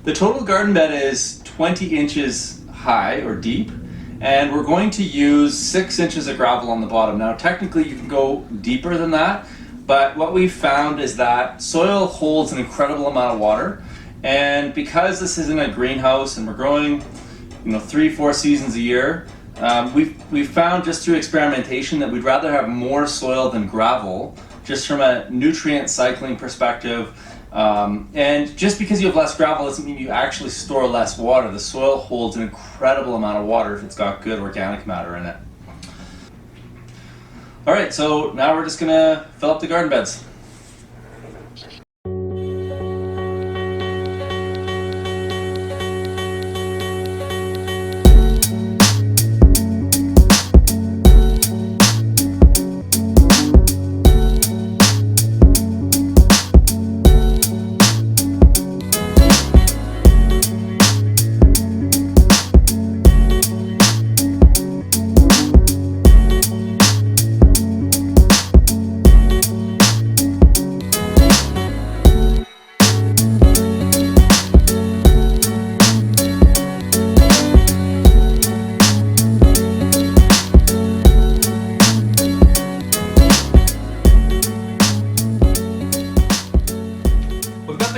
The total garden bed is 20 inches high or deep, and we're going to use 6 inches of gravel on the bottom. Now technically you can go deeper than that, but what we've found is that soil holds an incredible amount of water, and because this isn't a greenhouse and we're growing 3-4 seasons a year, we've found just through experimentation that we'd rather have more soil than gravel, just from a nutrient cycling perspective. And just because you have less gravel doesn't mean you actually store less water. The soil holds an incredible amount of water if it's got good organic matter in it. Alright, so now we're just going to fill up the garden beds.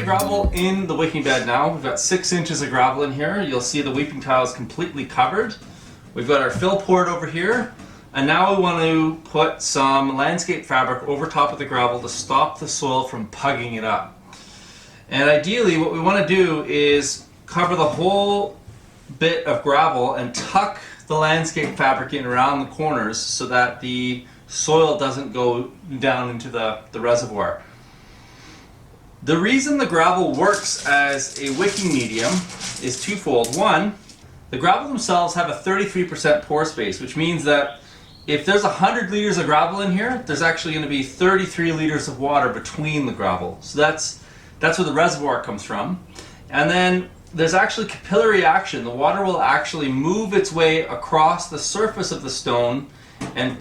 Gravel in the wicking bed now. We've got 6 inches of gravel in here. You'll see the weeping tile is completely covered. We've got our fill poured over here, and now we want to put some landscape fabric over top of the gravel to stop the soil from pugging it up. And ideally what we want to do is cover the whole bit of gravel and tuck the landscape fabric in around the corners so that the soil doesn't go down into the reservoir. The reason the gravel works as a wicking medium is twofold. One, the gravel themselves have a 33% pore space, which means that if there's 100 liters of gravel in here, there's actually going to be 33 liters of water between the gravel. So that's where the reservoir comes from. And then there's actually capillary action. The water will actually move its way across the surface of the stone and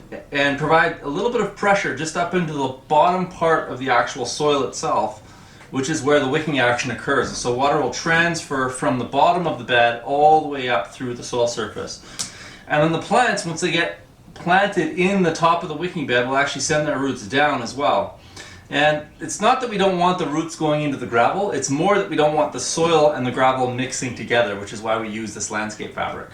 provide a little bit of pressure just up into the bottom part of the actual soil itself, which is where the wicking action occurs. So water will transfer from the bottom of the bed all the way up through the soil surface. And then the plants, once they get planted in the top of the wicking bed, will actually send their roots down as well. And it's not that we don't want the roots going into the gravel, it's more that we don't want the soil and the gravel mixing together, which is why we use this landscape fabric.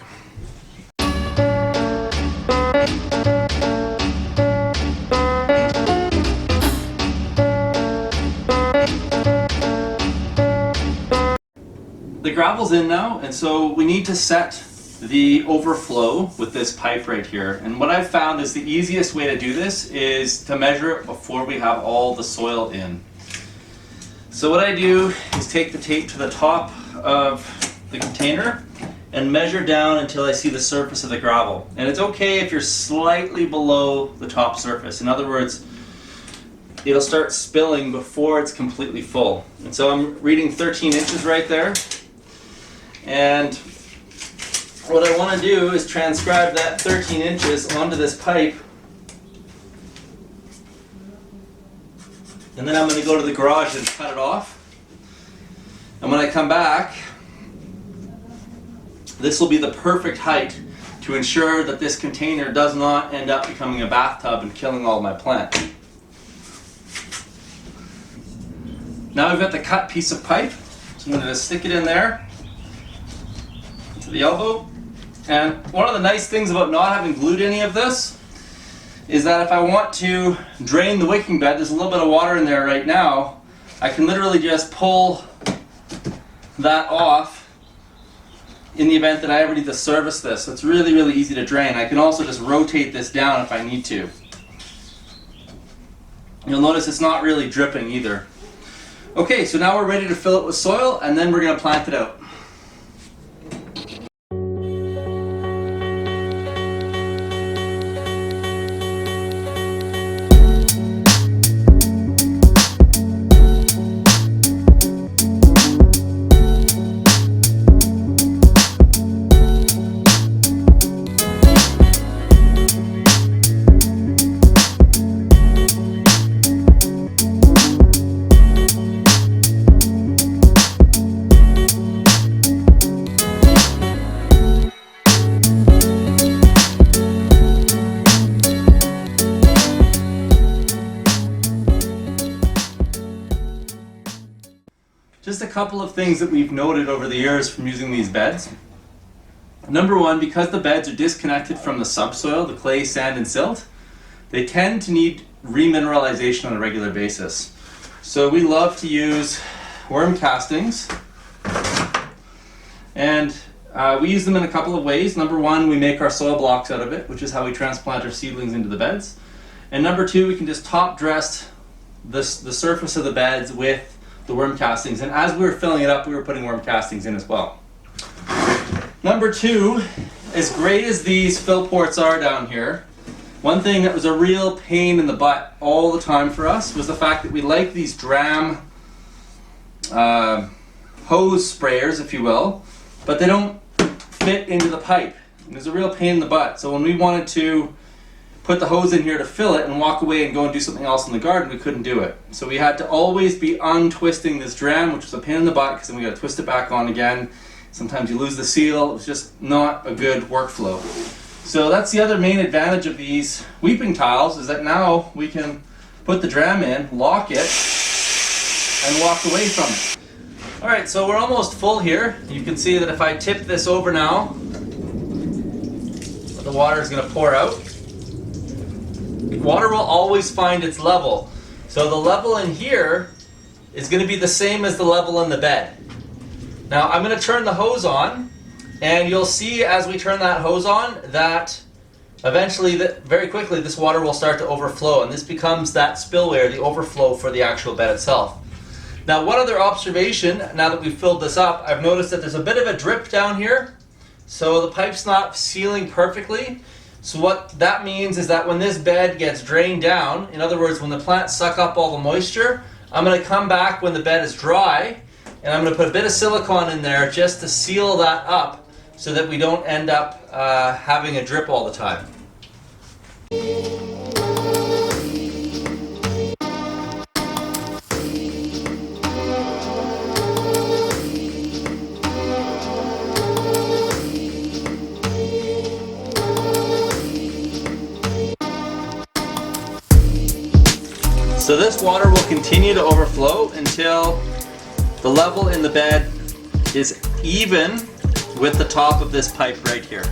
The gravel's in now, and so we need to set the overflow with this pipe right here. And what I've found is the easiest way to do this is to measure it before we have all the soil in. So what I do is take the tape to the top of the container and measure down until I see the surface of the gravel. And it's okay if you're slightly below the top surface. In other words, it'll start spilling before it's completely full. And so I'm reading 13 inches right there. And what I want to do is transcribe that 13 inches onto this pipe. And then I'm going to go to the garage and cut it off. And when I come back, this will be the perfect height to ensure that this container does not end up becoming a bathtub and killing all my plants. Now we've got the cut piece of pipe, so I'm going to just stick it in there to the elbow. And one of the nice things about not having glued any of this is that if I want to drain the wicking bed, there's a little bit of water in there right now, I can literally just pull that off in the event that I ever need to service this. So it's really, really easy to drain. I can also just rotate this down if I need to. You'll notice it's not really dripping either. Okay, so now we're ready to fill it with soil, and then we're going to plant it out. couple of things that we've noted over the years from using these beds. Number one, because the beds are disconnected from the subsoil, the clay, sand, and silt, they tend to need remineralization on a regular basis. So we love to use worm castings, and we use them in a couple of ways. Number one, we make our soil blocks out of it, which is how we transplant our seedlings into the beds. And number two, we can just top dress the surface of the beds with the worm castings. And as we were filling it up, we were putting worm castings in as well. Number two, as great as these fill ports are down here, one thing that was a real pain in the butt all the time for us was the fact that we like these dram hose sprayers, if you will, but they don't fit into the pipe. And there's a real pain in the butt. So when we wanted to put the hose in here to fill it and walk away and go and do something else in the garden, we couldn't do it. So we had to always be untwisting this dram, which was a pain in the butt because then we got to twist it back on again. Sometimes you lose the seal. It was just not a good workflow. So that's the other main advantage of these weeping tiles, is that now we can put the dram in, lock it, and walk away from it. All right, so we're almost full here. You can see that if I tip this over now, the water is going to pour out. Water will always find its level. So the level in here is going to be the same as the level in the bed. Now I'm going to turn the hose on, and you'll see as we turn that hose on that eventually, very quickly, this water will start to overflow, and this becomes that spillway, or the overflow for the actual bed itself. Now, one other observation, now that we've filled this up, I've noticed that there's a bit of a drip down here. So the pipe's not sealing perfectly. So what that means is that when this bed gets drained down, in other words, when the plants suck up all the moisture, I'm going to come back when the bed is dry, and I'm going to put a bit of silicone in there just to seal that up so that we don't end up having a drip all the time. So this water will continue to overflow until the level in the bed is even with the top of this pipe right here.